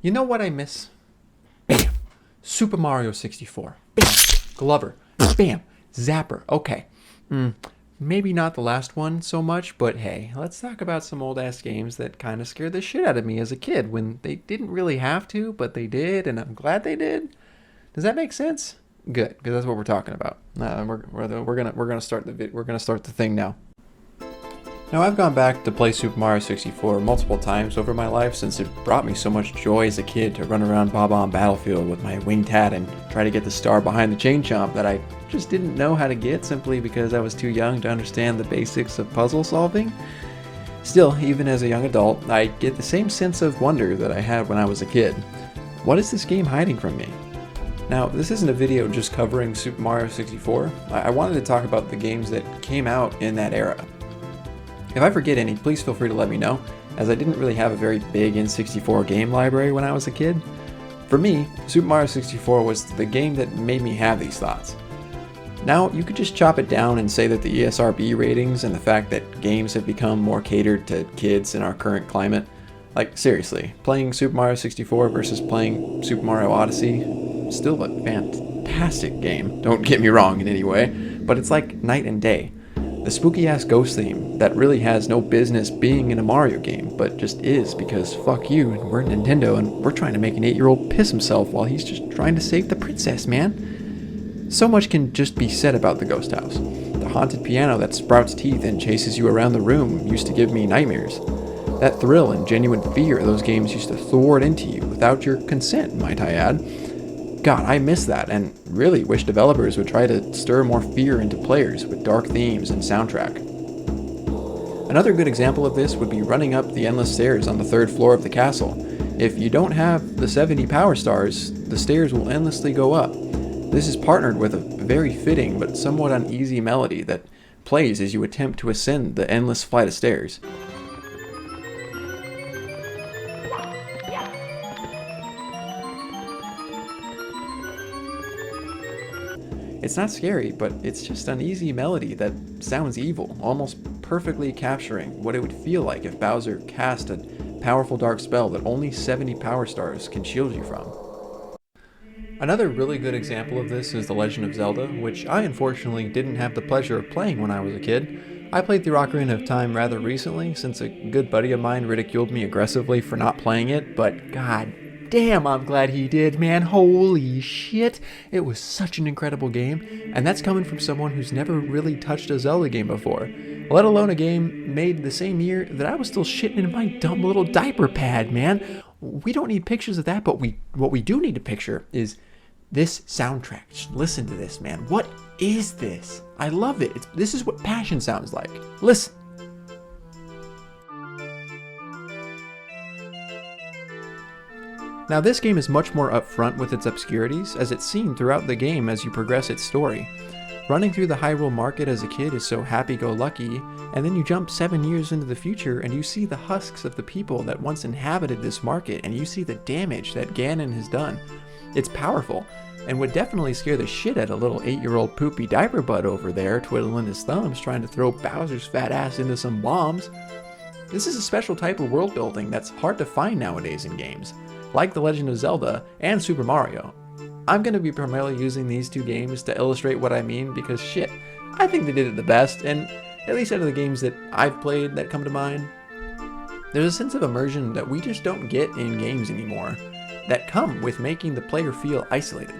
You know what I miss? Bam! Super Mario 64. Bam! Glover. Bam! Zapper. Okay. Maybe not the last one so much, but hey, let's talk about some old-ass games that kind of scared the shit out of me as a kid when they didn't really have to, but they did, and I'm glad they did. Does that make sense? Good, because that's what we're talking about. We're gonna start the thing now. Now, I've gone back to play Super Mario 64 multiple times over my life since it brought me so much joy as a kid to run around Bob-omb Battlefield with my winged hat and try to get the star behind the chain chomp that I just didn't know how to get simply because I was too young to understand the basics of puzzle solving. Still, even as a young adult, I get the same sense of wonder that I had when I was a kid. What is this game hiding from me? Now, this isn't a video just covering Super Mario 64. I wanted to talk about the games that came out in that era. If I forget any, please feel free to let me know, as I didn't really have a very big N64 game library when I was a kid. For me, Super Mario 64 was the game that made me have these thoughts. Now, you could just chop it down and say that the ESRB ratings and the fact that games have become more catered to kids in our current climate. Like, seriously, playing Super Mario 64 versus playing Super Mario Odyssey, still a fantastic game, don't get me wrong in any way, but it's like night and day. The spooky-ass ghost theme that really has no business being in a Mario game, but just is because fuck you, and we're Nintendo, and we're trying to make an 8-year-old piss himself while he's just trying to save the princess, man. So much can just be said about the ghost house. The haunted piano that sprouts teeth and chases you around the room used to give me nightmares. That thrill and genuine fear those games used to thwart into you without your consent, might I add. God, I miss that, and really wish developers would try to stir more fear into players with dark themes and soundtrack. Another good example of this would be running up the endless stairs on the 3rd floor of the castle. If you don't have the 70 power stars, the stairs will endlessly go up. This is partnered with a very fitting but somewhat uneasy melody that plays as you attempt to ascend the endless flight of stairs. It's not scary, but it's just an uneasy melody that sounds evil, almost perfectly capturing what it would feel like if Bowser cast a powerful dark spell that only 70 power stars can shield you from. Another really good example of this is The Legend of Zelda, which I unfortunately didn't have the pleasure of playing when I was a kid. I played through Ocarina of Time rather recently since a good buddy of mine ridiculed me aggressively for not playing it, but god damn, I'm glad he did, man. Holy shit. It was such an incredible game, and that's coming from someone who's never really touched a Zelda game before, let alone a game made the same year that I was still shitting in my dumb little diaper pad, man. We don't need pictures of that, but what we do need to picture is this soundtrack. Just listen to this, man. What is this? I love it. This is what passion sounds like. Listen. Now, this game is much more upfront with its obscurities, as it's seen throughout the game as you progress its story. Running through the Hyrule Market as a kid is so happy-go-lucky, and then you jump 7 years into the future and you see the husks of the people that once inhabited this market, and you see the damage that Ganon has done. It's powerful, and would definitely scare the shit out of little 8-year-old poopy diaper butt over there twiddling his thumbs trying to throw Bowser's fat ass into some bombs. This is a special type of world building that's hard to find nowadays in games, like The Legend of Zelda and Super Mario. I'm going to be primarily using these two games to illustrate what I mean because shit, I think they did it the best, and at least out of the games that I've played that come to mind. There's a sense of immersion that we just don't get in games anymore, that come with making the player feel isolated.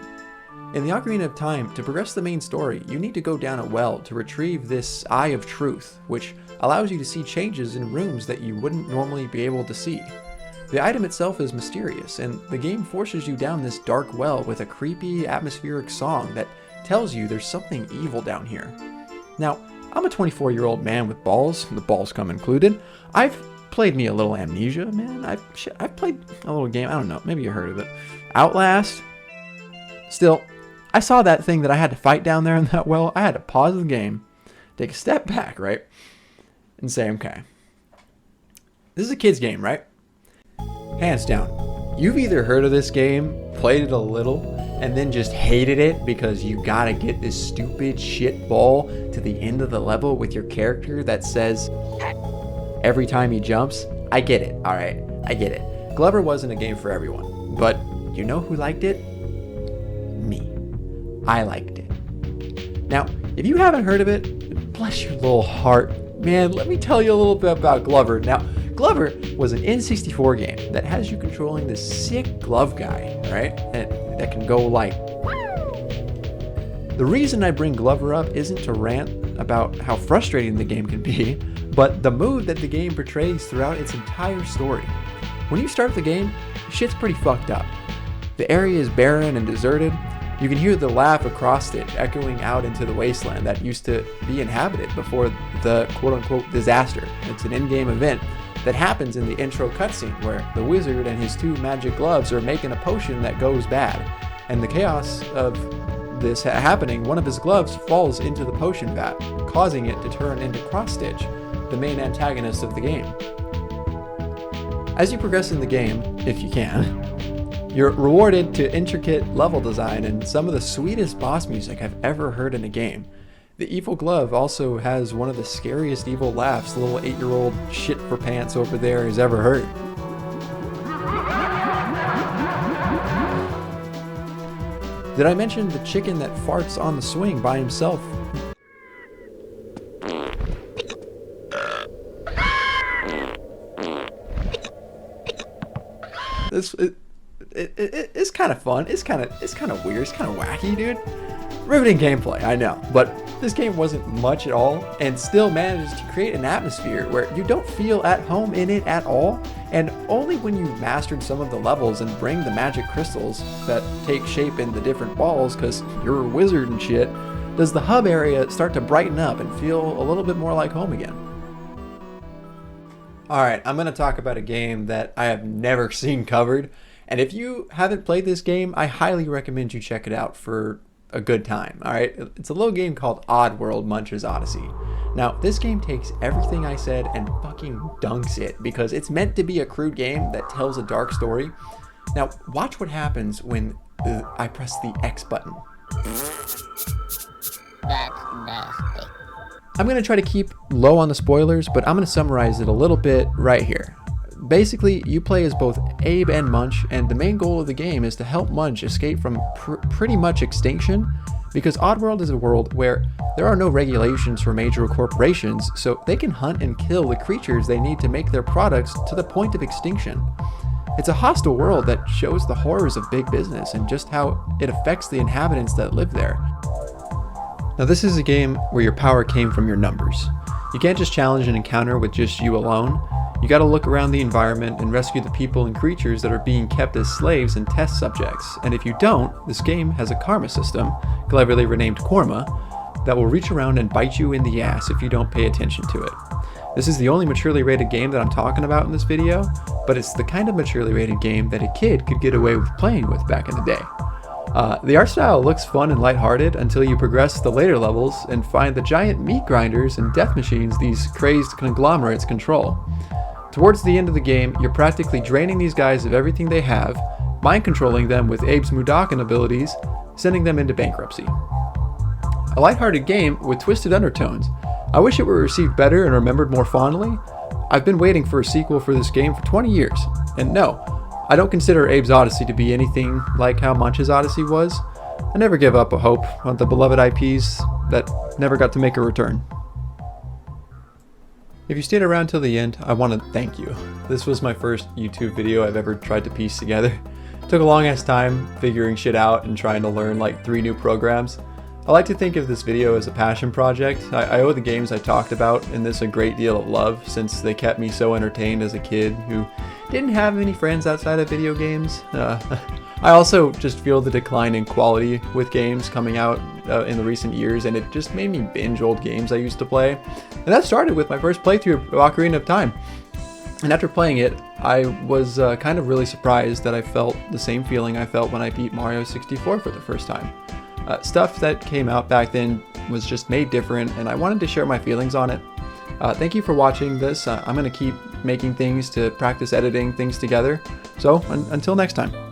In the Ocarina of Time, to progress the main story, you need to go down a well to retrieve this Eye of Truth, which allows you to see changes in rooms that you wouldn't normally be able to see. The item itself is mysterious, and the game forces you down this dark well with a creepy, atmospheric song that tells you there's something evil down here. Now, I'm a 24-year-old man with balls, the balls come included. I've played me a little Amnesia, man. I've played a little game, I don't know, maybe you heard of it. Outlast. Still, I saw that thing that I had to fight down there in that well. I had to pause the game, take a step back, right? And say, okay, this is a kid's game, right? Hands down, you've either heard of this game, played it a little, and then just hated it because you gotta get this stupid shit ball to the end of the level with your character that says every time he jumps. I get it, alright, I get it. Glover wasn't a game for everyone, but you know who liked it? Me. I liked it. Now, if you haven't heard of it, bless your little heart, man, let me tell you a little bit about Glover. Now, Glover was an N64 game that has you controlling this sick glove guy, right? That can go like... The reason I bring Glover up isn't to rant about how frustrating the game can be, but the mood that the game portrays throughout its entire story. When you start the game, shit's pretty fucked up. The area is barren and deserted. You can hear the laugh across stage echoing out into the wasteland that used to be inhabited before the quote-unquote disaster. It's an in-game event that happens in the intro cutscene where the wizard and his 2 magic gloves are making a potion that goes bad. And the chaos of this happening, one of his gloves falls into the potion vat, causing it to turn into Cross-Stitch, the main antagonist of the game. As you progress in the game, if you can, you're rewarded to intricate level design and some of the sweetest boss music I've ever heard in a game. The evil glove also has one of the scariest evil laughs the little 8-year-old shit for pants over there has ever heard. Did I mention the chicken that farts on the swing by himself? It's kind of fun. It's kind of weird. It's kind of wacky, dude. Riveting gameplay, I know, but this game wasn't much at all and still manages to create an atmosphere where you don't feel at home in it at all, and only when you've mastered some of the levels and bring the magic crystals that take shape in the different balls because you're a wizard and shit, does the hub area start to brighten up and feel a little bit more like home again. Alright, I'm going to talk about a game that I have never seen covered, and if you haven't played this game, I highly recommend you check it out for a good time. Alright, it's a little game called Oddworld Munch's Odyssey. Now, this game takes everything I said and fucking dunks it because it's meant to be a crude game that tells a dark story. Now, watch what happens when I press the X button. That's nasty. I'm going to try to keep low on the spoilers, but I'm going to summarize it a little bit right here. Basically, you play as both Abe and Munch, and the main goal of the game is to help Munch escape from pretty much extinction, because Oddworld is a world where there are no regulations for major corporations, so they can hunt and kill the creatures they need to make their products to the point of extinction. It's a hostile world that shows the horrors of big business and just how it affects the inhabitants that live there. Now, this is a game where your power came from your numbers. You can't just challenge an encounter with just you alone. You gotta look around the environment and rescue the people and creatures that are being kept as slaves and test subjects. And if you don't, this game has a karma system, cleverly renamed Korma, that will reach around and bite you in the ass if you don't pay attention to it. This is the only maturely rated game that I'm talking about in this video, but it's the kind of maturely rated game that a kid could get away with playing with back in the day. The art style looks fun and lighthearted until you progress the later levels and find the giant meat grinders and death machines these crazed conglomerates control. Towards the end of the game, you're practically draining these guys of everything they have, mind controlling them with Abe's Mudakan abilities, sending them into bankruptcy. A lighthearted game with twisted undertones. I wish it were received better and remembered more fondly. I've been waiting for a sequel for this game for 20 years, and no, I don't consider Abe's Odyssey to be anything like how Munch's Odyssey was. I never give up a hope on the beloved IPs that never got to make a return. If you stayed around till the end, I want to thank you. This was my first YouTube video I've ever tried to piece together. It took a long ass time figuring shit out and trying to learn like 3 new programs. I like to think of this video as a passion project. I owe the games I talked about in this a great deal of love since they kept me so entertained as a kid who didn't have any friends outside of video games. I also just feel the decline in quality with games coming out in the recent years, and it just made me binge old games I used to play. And that started with my first playthrough of Ocarina of Time. And after playing it, I was kind of really surprised that I felt the same feeling I felt when I beat Mario 64 for the first time. Stuff that came out back then was just made different, and I wanted to share my feelings on it. Thank you for watching this. I'm going to keep making things to practice editing things together. So until next time.